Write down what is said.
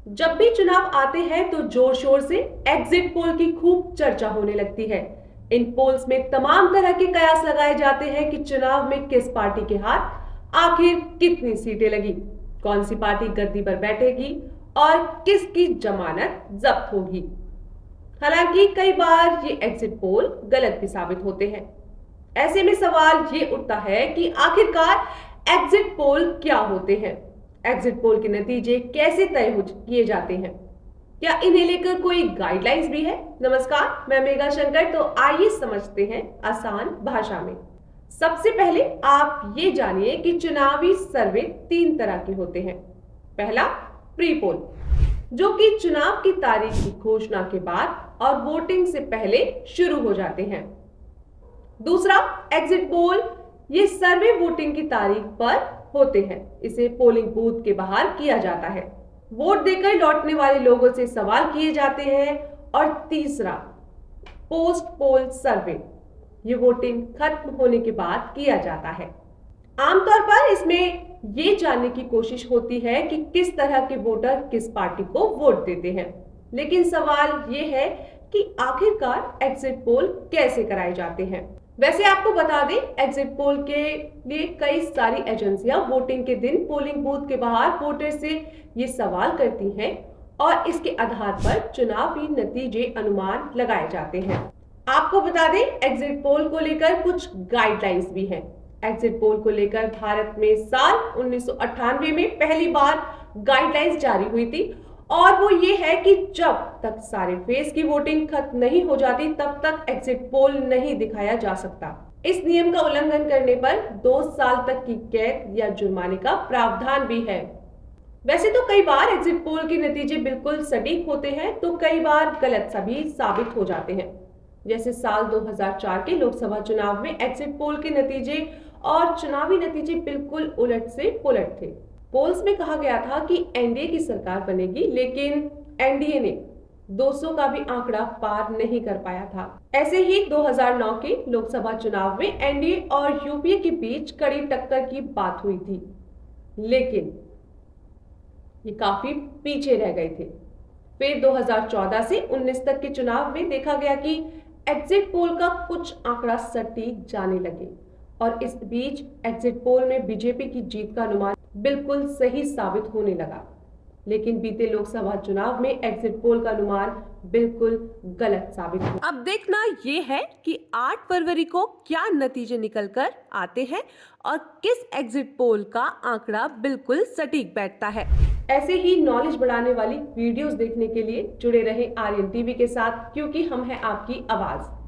जब भी चुनाव आते हैं तो जोर शोर से एग्जिट पोल की खूब चर्चा होने लगती है। इन पोल्स में तमाम तरह के कयास लगाए जाते हैं कि चुनाव में किस पार्टी के हाथ आखिर कितनी सीटें लगी, कौन सी पार्टी गद्दी पर बैठेगी और किसकी जमानत जब्त होगी। हालांकि कई बार ये एग्जिट पोल गलत भी साबित होते हैं। ऐसे में सवाल ये उठता है कि आखिरकार एग्जिट पोल क्या होते हैं, एग्जिट पोल के नतीजे कैसे तय किए जाते हैं, क्या इन्हें लेकर कोई गाइडलाइंस भी है। नमस्कार, मैं मेघा शंकर। तो आइए समझते हैं आसान भाषा में। सबसे पहले आप ये जानिए कि चुनावी सर्वे 3 तरह के होते हैं। पहला, प्री पोल, जो कि चुनाव की तारीख की घोषणा के बाद और वोटिंग से पहले शुरू हो जाते हैं। दूसरा, एग्जिट पोल, ये सर्वे वोटिंग की तारीख पर होते हैं। इसे पोलिंग बूथ के बाहर किया जाता है। वोट देकर लौटने वाले लोगों से सवाल किए जाते हैं। और तीसरा, पोस्ट पोल सर्वे, ये वोटिंग खत्म होने के बाद किया जाता है। आमतौर पर इसमें ये जानने की कोशिश होती है कि किस तरह के वोटर किस पार्टी को वोट देते हैं। लेकिन सवाल ये है कि आखिरकार एग्जिट पोल कैसे कराए जाते हैं। वैसे आपको बता दें, एग्जिट पोल के लिए कई सारी एजेंसियां वोटिंग के दिन पोलिंग बूथ के बाहर वोटर से ये सवाल करती हैं और इसके आधार पर चुनावी नतीजे अनुमान लगाए जाते हैं। आपको बता दें, एग्जिट पोल को लेकर कुछ गाइडलाइंस भी हैं। एग्जिट पोल को लेकर भारत में साल 1998 में पहली बार गाइडलाइंस जारी हुई थी और वो ये है कि जब तक सारे फेज की वोटिंग खत्म नहीं हो जाती तब तक एग्जिट पोल नहीं दिखाया जा सकता। इस नियम का उल्लंघन करने पर 2 साल तक की कैद या जुर्माने का प्रावधान भी है। वैसे तो कई बार एग्जिट पोल के नतीजे बिल्कुल सटीक होते हैं तो कई बार गलत भी साबित हो जाते हैं। जैसे साल 2004 के लोकसभा चुनाव में एग्जिट पोल के नतीजे और चुनावी नतीजे बिल्कुल उलट से पुलट थे। पोल्स में कहा गया था कि एनडीए की सरकार बनेगी, लेकिन एनडीए ने 200 का भी आंकड़ा पार नहीं कर पाया था। ऐसे ही 2009 के लोकसभा चुनाव में एनडीए और यूपीए के बीच कड़ी टक्कर की बात हुई थी, लेकिन ये काफी पीछे रह गए थे। फिर 2014 से 19 तक के चुनाव में देखा गया कि एग्जिट पोल का कुछ आंकड़ा सटीक जाने लगे और इस बीच एग्जिट पोल में बीजेपी की जीत का अनुमान बिल्कुल सही साबित होने लगा। लेकिन बीते लोकसभा चुनाव में एग्जिट पोल का अनुमान बिल्कुल गलत साबित हुआ। अब देखना ये है कि 8 फरवरी को क्या नतीजे निकलकर आते हैं और किस एग्जिट पोल का आंकड़ा बिल्कुल सटीक बैठता है। ऐसे ही नॉलेज बढ़ाने वाली वीडियोस देखने के लिए जुड़े रहें आर्यन टीवी के साथ, क्योंकि हम हैं आपकी आवाज।